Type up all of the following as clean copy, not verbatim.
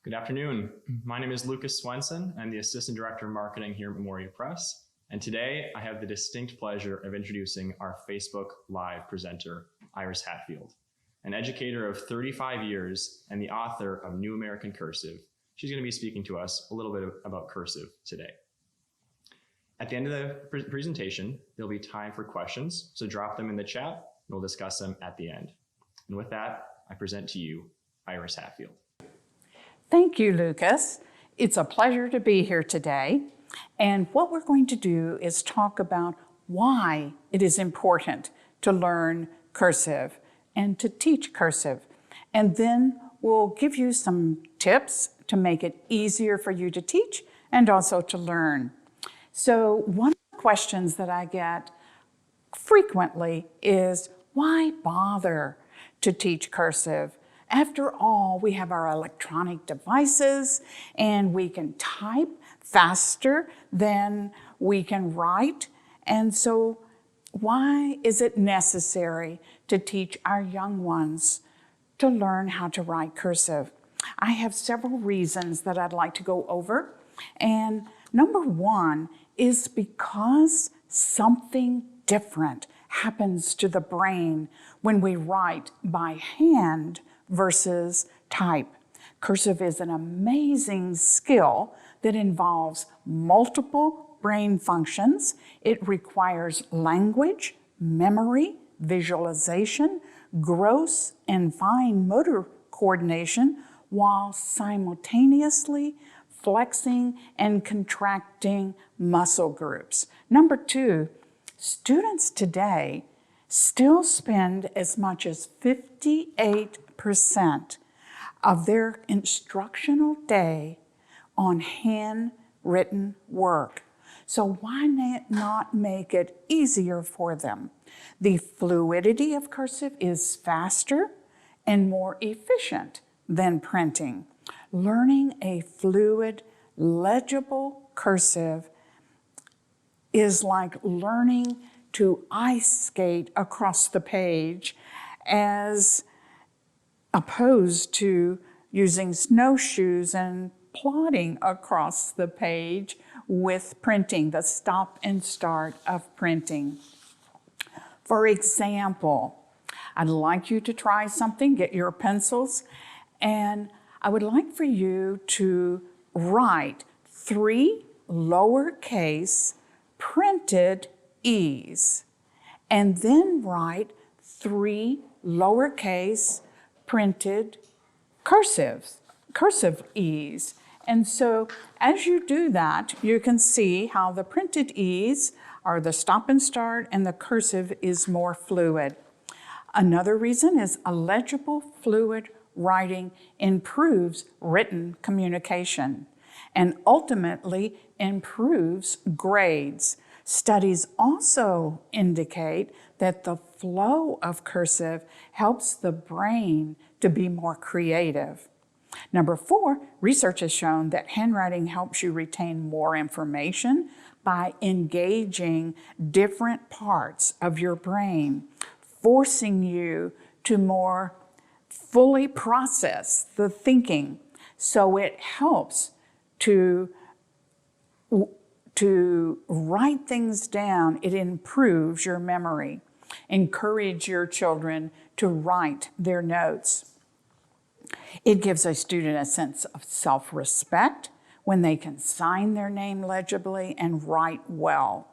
Good afternoon. My name is Lucas Swenson. I'm the Assistant Director of Marketing here at Memoria Press. And today I have the distinct pleasure of introducing our Facebook Live presenter, Iris Hatfield, an educator of 35 years and the author of New American Cursive. She's going to be speaking to us a little bit about cursive today. At the end of the presentation, there'll be time for questions, so drop them in the chat and we'll discuss them at the end. And with that, I present to you Iris Hatfield. Thank you, Lucas. It's a pleasure to be here today. And what we're going to do is talk about why it is important to learn cursive and to teach cursive. And then we'll give you some tips to make it easier for you to teach and also to learn. So one of the questions that I get frequently is, why bother to teach cursive? After all, we have our electronic devices and we can type faster than we can write. And so why is it necessary to teach our young ones to learn how to write cursive? I have several reasons that I'd like to go over. And number one is because something different happens to the brain when we write by hand versus type. Cursive is an amazing skill that involves multiple brain functions. It requires language, memory, visualization, gross and fine motor coordination, while simultaneously flexing and contracting muscle groups. Number two, students today still spend as much as 58% of their instructional day on handwritten work. So why not make it easier for them? The fluidity of cursive is faster and more efficient than printing. Learning a fluid, legible cursive is like learning to ice skate across the page as opposed to using snowshoes and plodding across the page with printing, the stop and start of printing. For example, I'd like you to try something, get your pencils, and I would like for you to write 3 lowercase printed E's, and then write 3 lowercase printed cursive E's. And so as you do that, you can see how the printed E's are the stop and start and the cursive is more fluid. Another reason is a legible, fluid writing improves written communication and ultimately improves grades. Studies also indicate that the flow of cursive helps the brain to be more creative. Number 4, research has shown that handwriting helps you retain more information by engaging different parts of your brain, forcing you to more fully process the thinking. So it helps to write things down. It improves your memory. Encourage your children to write their notes. It gives a student a sense of self-respect when they can sign their name legibly and write well.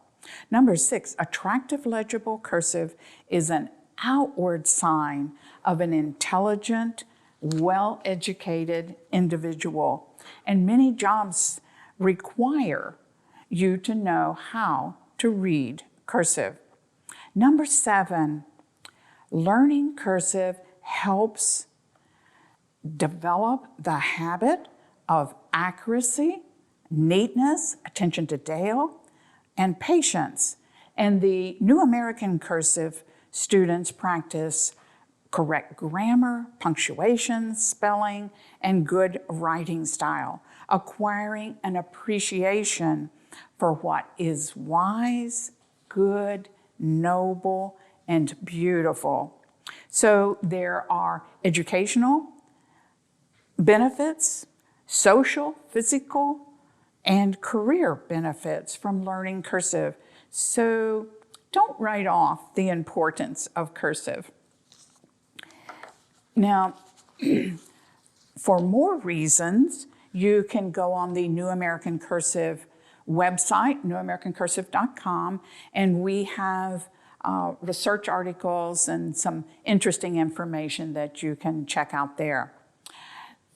Number 6, attractive legible cursive is an outward sign of an intelligent, well-educated individual. And many jobs require you to know how to read cursive. Number 7, learning cursive helps develop the habit of accuracy, neatness, attention to detail, and patience. And the New American Cursive students practice correct grammar, punctuation, spelling, and good writing style, acquiring an appreciation for what is wise, good, noble, and beautiful. So there are educational benefits, social, physical, and career benefits from learning cursive. So don't write off the importance of cursive. Now, for more reasons, you can go on the New American Cursive website, newamericancursive.com, and we have research articles and some interesting information that you can check out there.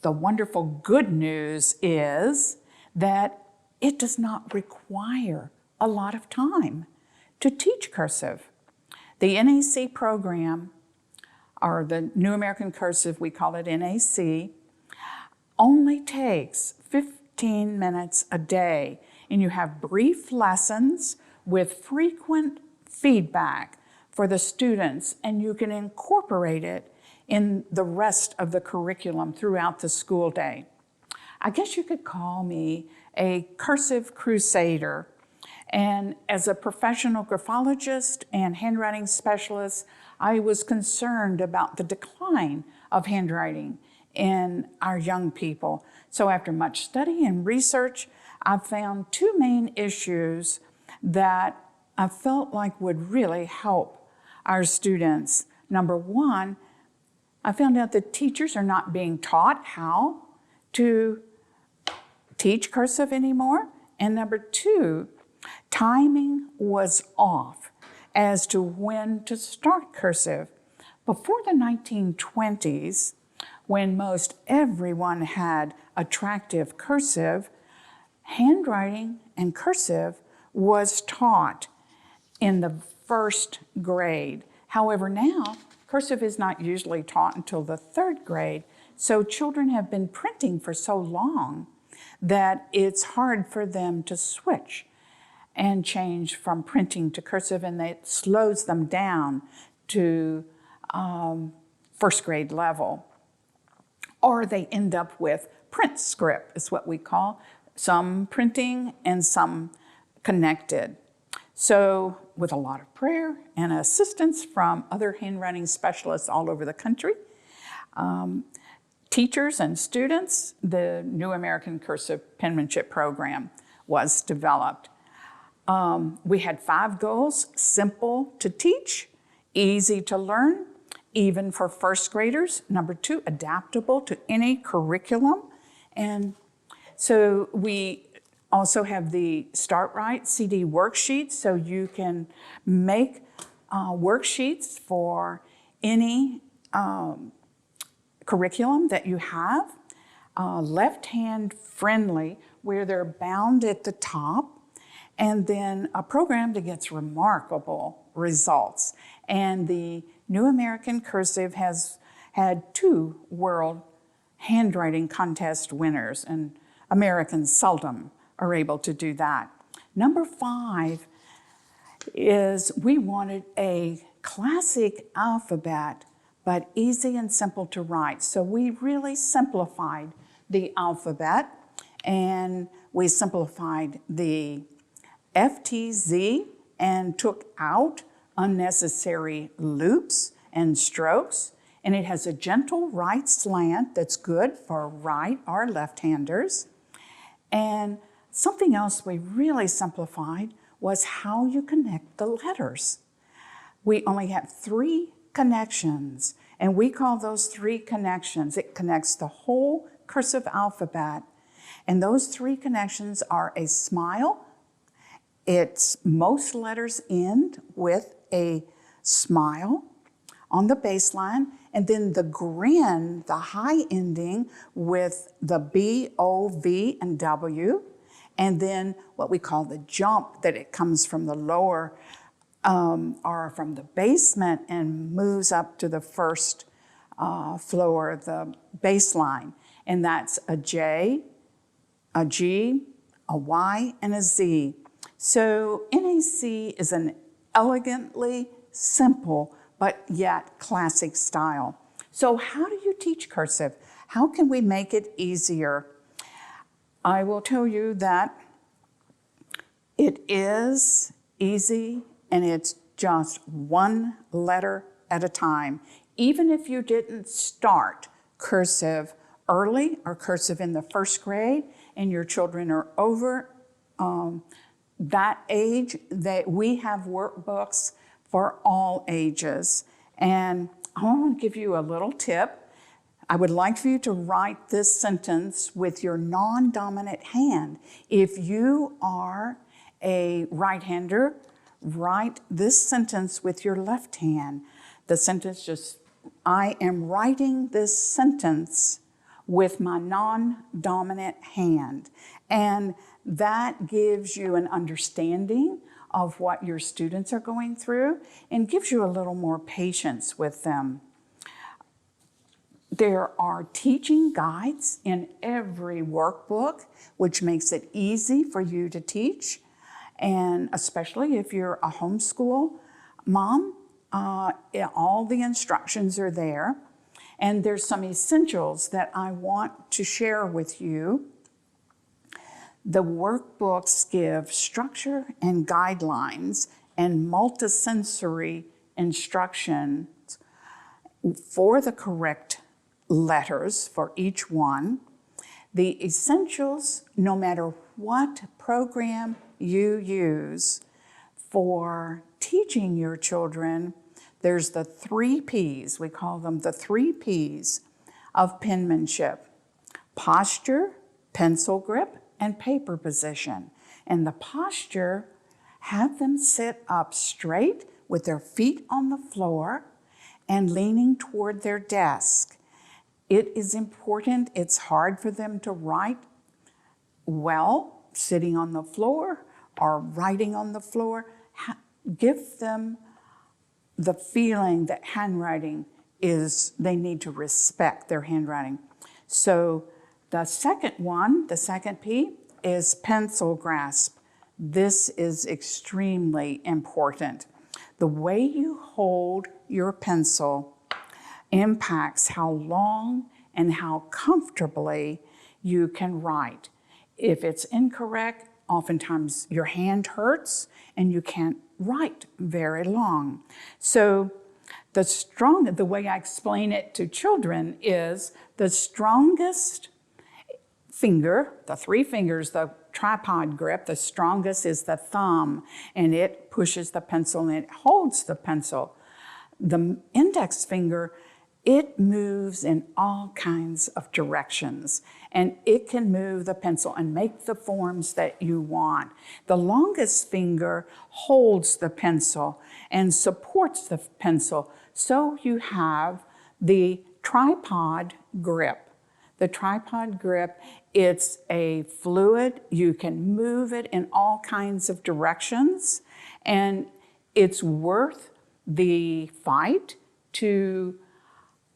The wonderful good news is that it does not require a lot of time to teach cursive. The NAC program, or the New American Cursive, we call it NAC, only takes 15 minutes a day, and you have brief lessons with frequent feedback for the students, and you can incorporate it in the rest of the curriculum throughout the school day. I guess you could call me a cursive crusader. And as a professional graphologist and handwriting specialist, I was concerned about the decline of handwriting in our young people. So after much study and research, I found two main issues that I felt like would really help our students. Number one, I found out that teachers are not being taught how to teach cursive anymore. And number two, timing was off as to when to start cursive. Before the 1920s, when most everyone had attractive cursive, handwriting and cursive was taught in the first grade. However, now, cursive is not usually taught until the third grade, so children have been printing for so long that it's hard for them to switch and change from printing to cursive, and it slows them down to first grade level. Or they end up with print script, is what we call, some printing and some connected. So with a lot of prayer and assistance from other handwriting specialists all over the country, teachers and students, the New American Cursive Penmanship Program was developed. We had 5 goals: simple to teach, easy to learn, even for first graders. Number 2, adaptable to any curriculum. And so we also have the Start Right CD worksheets, so you can make worksheets for any curriculum that you have. Left-hand friendly, where they're bound at the top, and then a program that gets remarkable results. And the New American Cursive has had 2 world handwriting contest winners, and Americans seldom are able to do that. Number 5 is we wanted a classic alphabet, but easy and simple to write. So we really simplified the alphabet, and we simplified the FTZ and took out unnecessary loops and strokes. And it has a gentle right slant that's good for right or left-handers. And something else we really simplified was how you connect the letters. We only have 3 connections, and we call those 3 connections. It connects the whole cursive alphabet. And those 3 connections are a smile. Most letters end with a smile on the baseline, and then the grin, the high ending with the B, O, V, and W, and then what we call the jump, that it comes from the lower or from the basement and moves up to the first floor, the baseline. And that's a J, a G, a Y, and a Z. So NAC is an elegantly simple but yet classic style. So how do you teach cursive? How can we make it easier? I will tell you that it is easy, and it's just 1 letter at a time. Even if you didn't start cursive early or cursive in the first grade and your children are over that age, that we have workbooks for all ages. And I want to give you a little tip. I would like for you to write this sentence with your non-dominant hand. If you are a right-hander, write this sentence with your left hand. The sentence just, I am writing this sentence with my non-dominant hand. And that gives you an understanding of what your students are going through and gives you a little more patience with them. There are teaching guides in every workbook, which makes it easy for you to teach. And especially if you're a homeschool mom, all the instructions are there. And there's some essentials that I want to share with you. The workbooks give structure and guidelines and multisensory instructions for the correct letters for each one. The essentials, no matter what program you use for teaching your children, there's the 3 Ps, we call them the 3 Ps of penmanship: posture, pencil grip, and paper position. And the posture, have them sit up straight with their feet on the floor and leaning toward their desk. It is important. It's hard for them to write well sitting on the floor or writing on the floor. Give them the feeling that handwriting is, they need to respect their handwriting. So the second one, the second P, is pencil grasp. This is extremely important. The way you hold your pencil impacts how long and how comfortably you can write. If it's incorrect, oftentimes your hand hurts and you can't write very long. So the way I explain it to children is the strongest finger, the 3 fingers, the tripod grip, the strongest is the thumb, and it pushes the pencil and it holds the pencil. The index finger, it moves in all kinds of directions, and it can move the pencil and make the forms that you want. The longest finger holds the pencil and supports the pencil, so you have the tripod grip. The tripod grip, it's a fluid. You can move it in all kinds of directions, and it's worth the fight to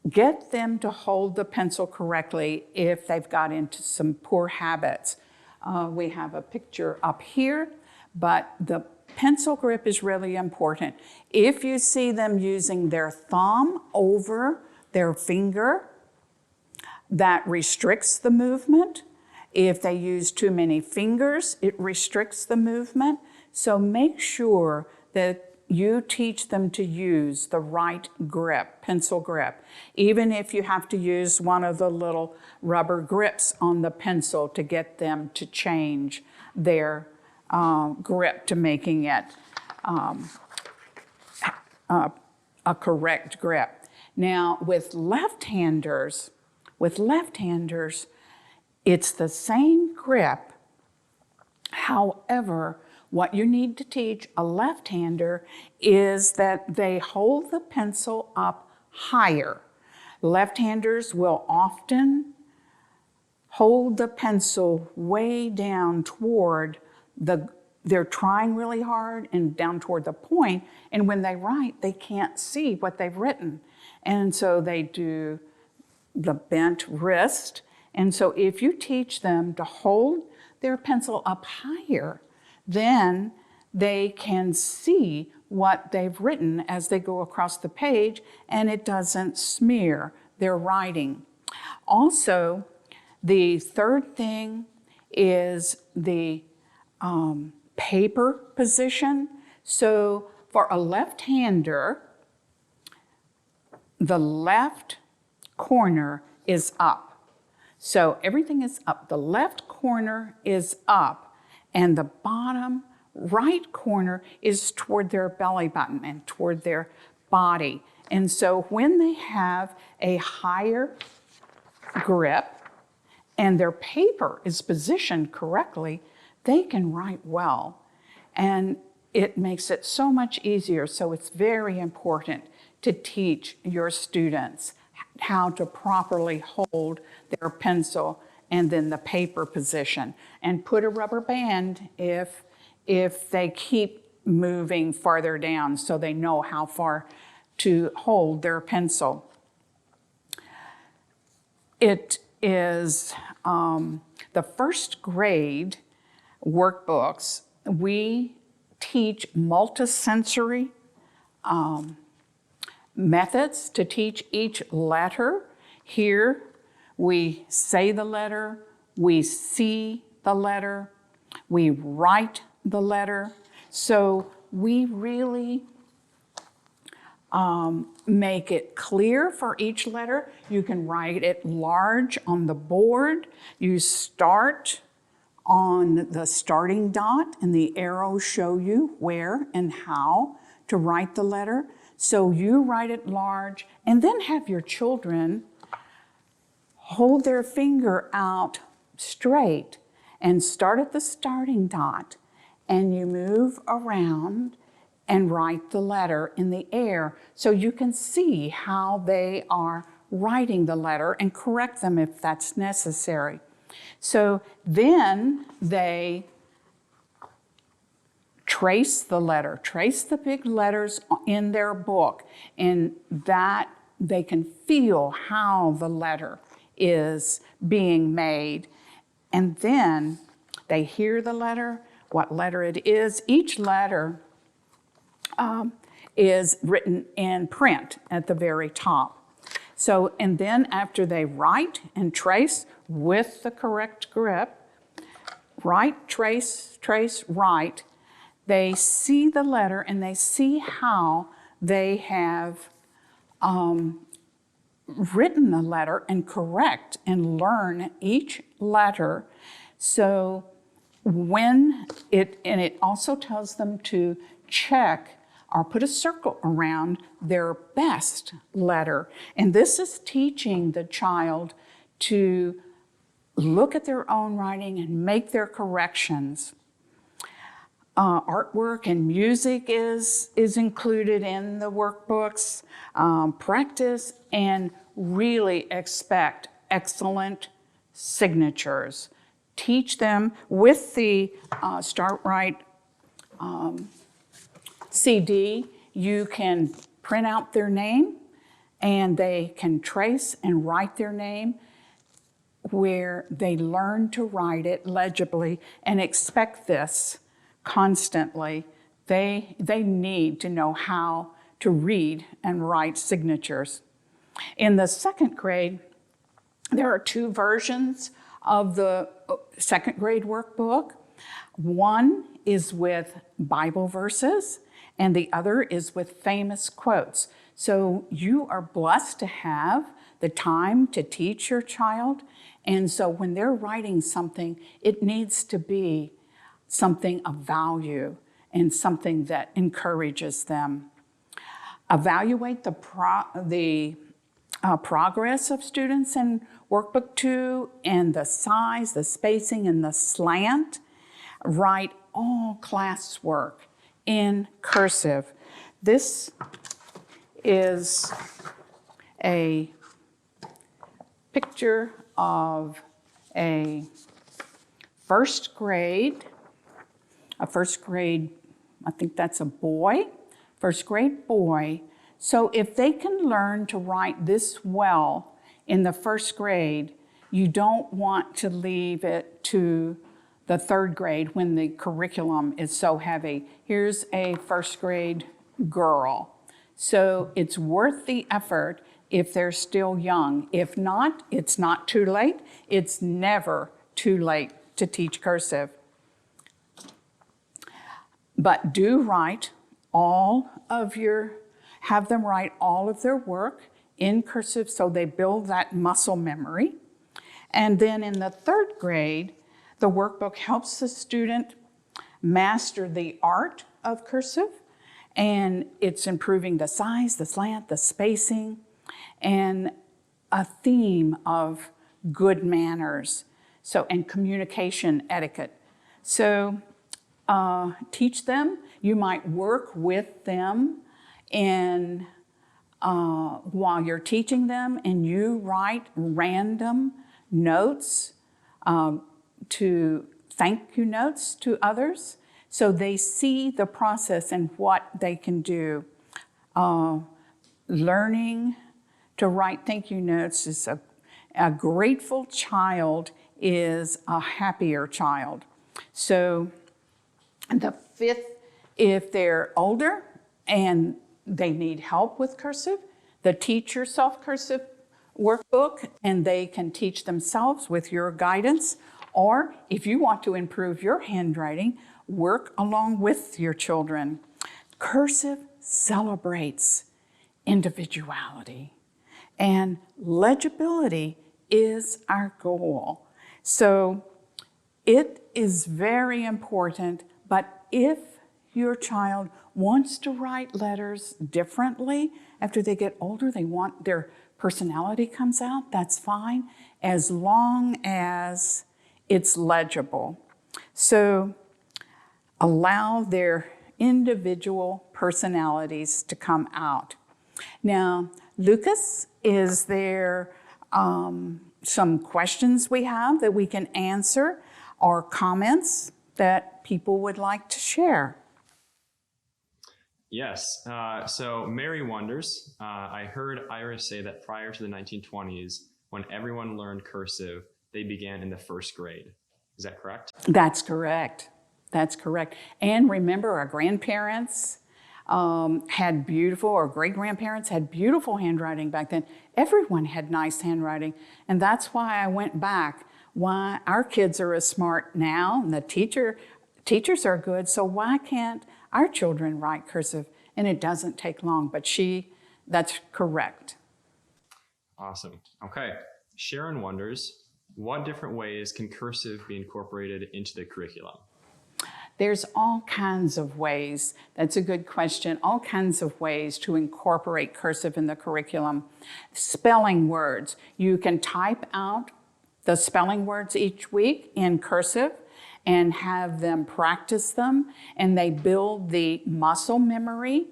get them to hold the pencil correctly if they've got into some poor habits. We have a picture up here, but the pencil grip is really important. If you see them using their thumb over their finger, that restricts the movement. If they use too many fingers, it restricts the movement. So make sure that you teach them to use the right grip, pencil grip. Even if you have to use one of the little rubber grips on the pencil to get them to change their grip to making it a correct grip. Now, with left-handers, it's the same grip. However, what you need to teach a left-hander is that they hold the pencil up higher. Left-handers will often hold the pencil way down toward they're trying really hard and down toward the point, and when they write, they can't see what they've written. And so they do the bent wrist. And so if you teach them to hold their pencil up higher, then they can see what they've written as they go across the page, and it doesn't smear their writing. Also, the third thing is the paper position. So for a left-hander, the left corner is up. So everything is up. The left corner is up, and the bottom right corner is toward their belly button and toward their body. And so when they have a higher grip and their paper is positioned correctly, they can write well. And it makes it so much easier. So it's very important to teach your students how to properly hold their pencil and then the paper position. And put a rubber band if they keep moving farther down so they know how far to hold their pencil. It is the first grade workbooks. We teach multisensory methods to teach each letter. Here we say the letter, we see the letter, we write the letter. So we really make it clear for each letter. You can write it large on the board. You start on the starting dot and the arrows show you where and how to write the letter. So you write it large and then have your children hold their finger out straight and start at the starting dot, and you move around and write the letter in the air so you can see how they are writing the letter and correct them if that's necessary. So then they trace the letter, trace the big letters in their book, and that they can feel how the letter is being made. And then they hear the letter, what letter it is. Each letter is written in print at the very top. So, and then after they write and trace with the correct grip, write, trace, trace, write, they see the letter and they see how they have written the letter and correct and learn each letter. So when it also tells them to check or put a circle around their best letter. And this is teaching the child to look at their own writing and make their corrections. Artwork and music is included in the workbooks. Practice and really expect excellent signatures. Teach them with the Start Right CD. You can print out their name and they can trace and write their name where they learn to write it legibly and expect this constantly. They need to know how to read and write signatures. In the second grade, there are two versions of the second grade workbook. One is with Bible verses and the other is with famous quotes. So you are blessed to have the time to teach your child. And so when they're writing something, it needs to be something of value and something that encourages them. Evaluate the progress of students in workbook 2 and the size, the spacing, and the slant. Write all classwork in cursive. This is a picture of a first grade, I think that's a boy, first grade boy. So if they can learn to write this well in the first grade, you don't want to leave it to the third grade when the curriculum is so heavy. Here's a first grade girl. So it's worth the effort if they're still young. If not, it's not too late. It's never too late to teach cursive. But do write have them write all of their work in cursive so they build that muscle memory. And then in the 3rd grade, the workbook helps the student master the art of cursive, and it's improving the size, the slant, the spacing, and a theme of good manners, and communication etiquette. So teach them. You might work with them while you're teaching them, and you write random notes, thank you notes to others, so they see the process and what they can do. Learning to write thank you notes is a grateful child is a happier child. So the 5th, if they're older and they need help with cursive, the teacher self-cursive workbook, and they can teach themselves with your guidance. Or if you want to improve your handwriting, work along with your children. Cursive celebrates individuality, and legibility is our goal. So it is very important, but if your child wants to write letters differently after they get older, they want their personality comes out, that's fine, as long as it's legible. So allow their individual personalities to come out. Now, Lucas, is there some questions we have that we can answer, or comments that people would like to share? Yes. So Mary wonders, I heard Iris say that prior to the 1920s, when everyone learned cursive, they began in the 1st grade. Is that correct? That's correct. That's correct. And remember, our grandparents had beautiful, or great-grandparents had beautiful handwriting back then. Everyone had nice handwriting. And that's why I went back, why our kids are as smart now, and the teachers are good, so why can't our children write cursive? And it doesn't take long, but that's correct. Awesome. Okay. Sharon wonders, what different ways can cursive be incorporated into the curriculum? There's all kinds of ways. That's a good question. All kinds of ways to incorporate cursive in the curriculum. Spelling words. You can type out the spelling words each week in cursive and have them practice them, and they build the muscle memory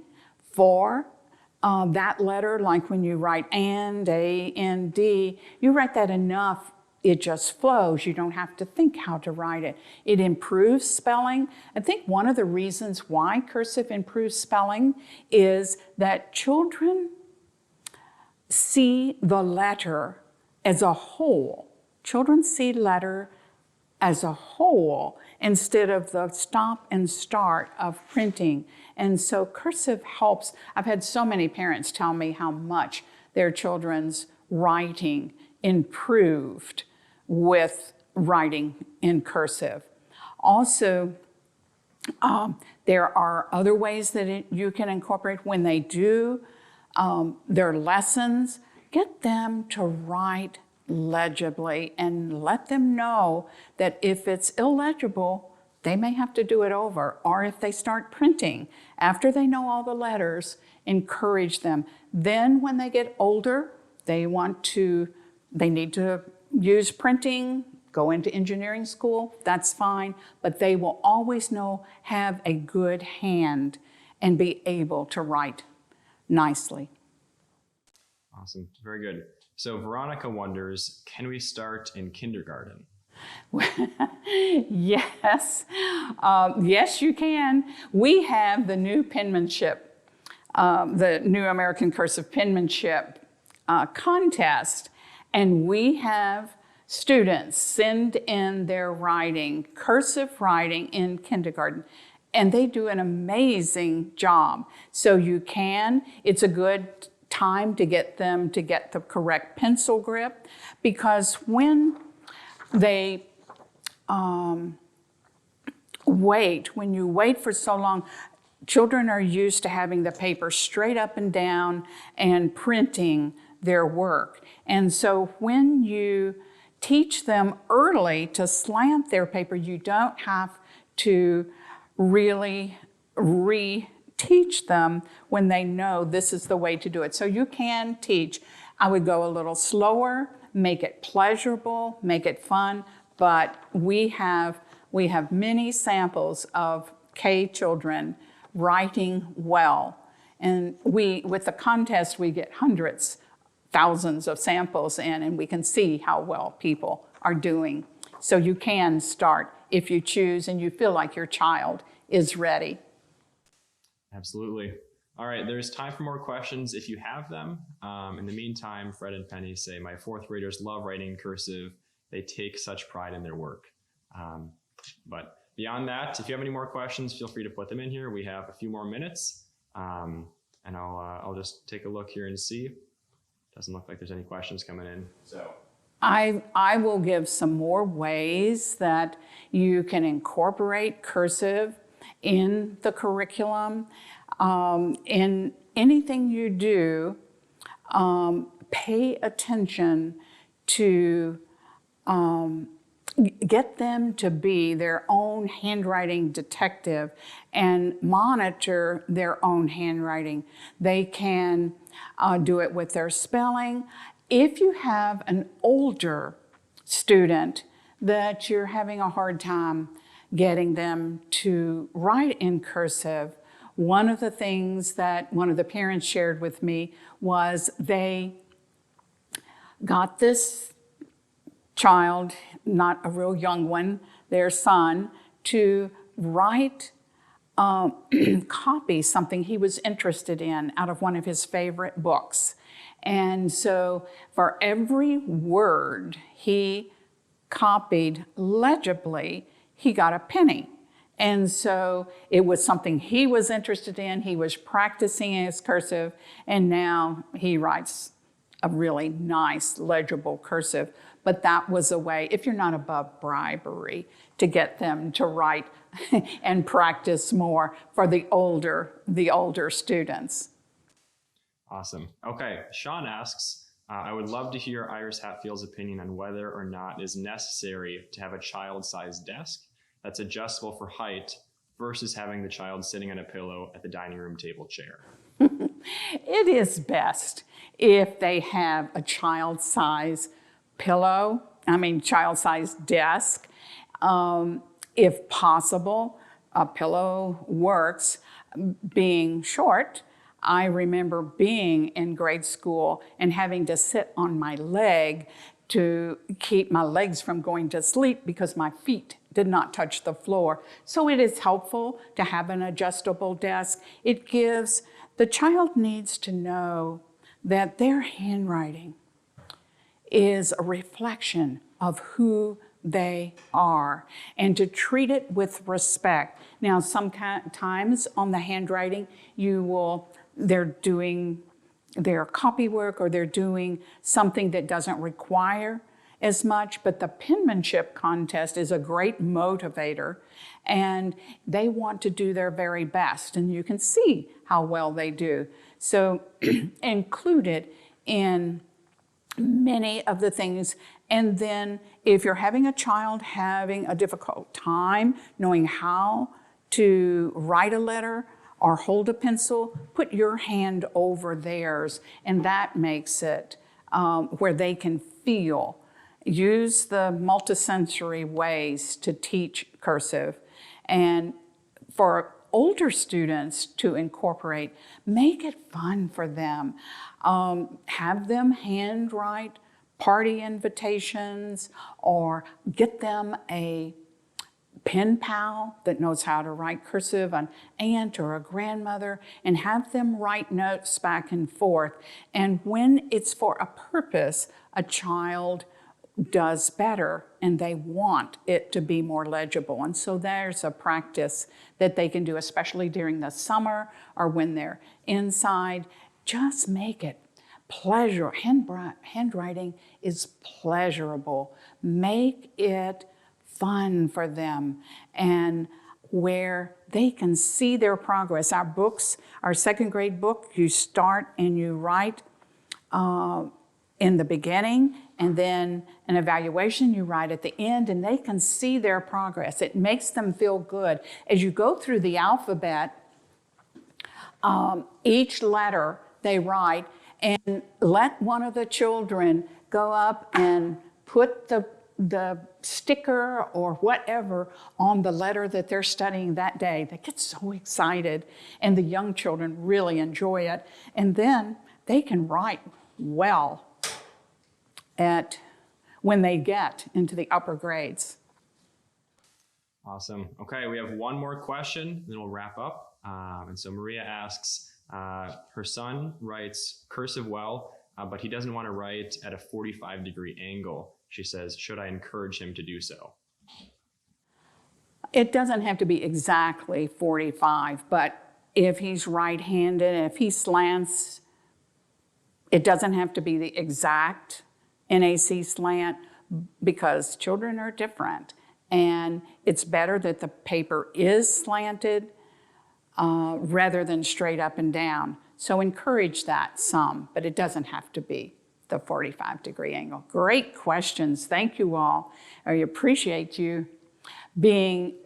for that letter. Like when you write and, A, N, D, you write that enough, it just flows. You don't have to think how to write it. It improves spelling. I think one of the reasons why cursive improves spelling is that children see the letter as a whole. Children see letter as a whole instead of the stop and start of printing. And so cursive helps. I've had so many parents tell me how much their children's writing improved with writing in cursive. Also, there are other ways that you can incorporate when they do their lessons. Get them to write legibly and let them know that if it's illegible, they may have to do it over. Or if they start printing, after they know all the letters, encourage them. Then when they get older, they need to use printing, go into engineering school, that's fine, but they will always have a good hand and be able to write nicely. Awesome, very good. So Veronica wonders, can we start in kindergarten? Yes, yes you can. We have the new penmanship, the new American Cursive penmanship contest, and we have students send in their writing, cursive writing in kindergarten, and they do an amazing job. So it's a good time to get them to get the correct pencil grip, because when they when you wait for so long, children are used to having the paper straight up and down and printing their work. And so when you teach them early to slant their paper. You don't have to really reteach them when they know this is the way to do it. So you can teach. I would go a little slower, make it pleasurable, make it fun, but we have many samples of K children writing well. And with the contest, we get hundreds, thousands of samples in, and we can see how well people are doing. So you can start if you choose and you feel like your child is ready. Absolutely. All right, there's time for more questions if you have them. In the meantime, Fred and Penny say, my fourth graders love writing in cursive. They take such pride in their work. But beyond that, if you have any more questions, feel free to put them in here. We have a few more minutes, and I'll just take a look here and see. Doesn't look like there's any questions coming in. So I will give some more ways that you can incorporate cursive in the curriculum. In anything you do, pay attention to get them to be their own handwriting detective and monitor their own handwriting. They can do it with their spelling. If you have an older student that you're having a hard time getting them to write in cursive, one of the things that one of the parents shared with me was they got this child, not a real young one, their son, to write, copy something he was interested in out of one of his favorite books. And so for every word he copied legibly, he got a penny. And so it was something he was interested in. He was practicing his cursive, and now he writes a really nice, legible cursive. But that was a way, if you're not above bribery, to get them to write and practice more for the older students. Awesome. Okay, Sean asks, I would love to hear Iris Hatfield's opinion on whether or not it is necessary to have a child-sized desk that's adjustable for height versus having the child sitting on a pillow at the dining room table chair. It is best if they have a child-size child-size desk. If possible, a pillow works. Being short, I remember being in grade school and having to sit on my leg to keep my legs from going to sleep because my feet did not touch the floor. So it is helpful to have an adjustable desk. The child needs to know that their handwriting is a reflection of who they are, and to treat it with respect. Now, sometimes on the handwriting, they're doing their copy work or they're doing something that doesn't require as much, but the penmanship contest is a great motivator, and they want to do their very best, and you can see how well they do. So include it in many of the things. And then if you're having a child having a difficult time knowing how to write a letter or hold a pencil, put your hand over theirs, and that makes it where they can feel. Use the multisensory ways to teach cursive. And for older students to incorporate, make it fun for them. Have them handwrite party invitations, or get them a pen pal that knows how to write cursive, an aunt or a grandmother, and have them write notes back and forth. And when it's for a purpose, a child does better and they want it to be more legible. And so there's a practice that they can do, especially during the summer or when they're inside. Just make it pleasure. Handwriting is pleasurable. Make it fun for them, and where they can see their progress. Our books, our second grade book, you start and you write in the beginning, and then an evaluation you write at the end, and they can see their progress. It makes them feel good. As you go through the alphabet, each letter they write, and let one of the children go up and put the sticker or whatever on the letter that they're studying that day. They get so excited, and the young children really enjoy it. And then they can write well when they get into the upper grades. Awesome. Okay, we have one more question, then we'll wrap up. And so Maria asks, her son writes cursive well, but he doesn't want to write at a 45-degree angle. She says, should I encourage him to do so? It doesn't have to be exactly 45, but if he's right-handed, if he slants, it doesn't have to be the exact NAC slant, because children are different. And it's better that the paper is slanted rather than straight up and down. So encourage that some, but it doesn't have to be the 45-degree angle. Great questions. Thank you all. I appreciate you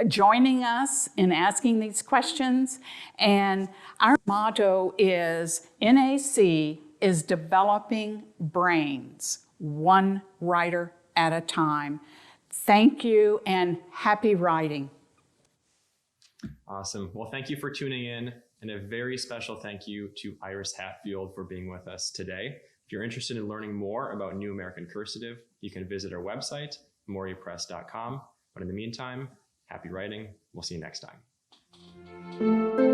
joining us in asking these questions. And our motto is NAC is developing brains, one writer at a time. Thank you and happy writing. Awesome. Well, thank you for tuning in, and a very special thank you to Iris Hatfield for being with us today. If you're interested in learning more about New American Cursive, you can visit our website, memoriapress.com. But in the meantime, happy writing. We'll see you next time.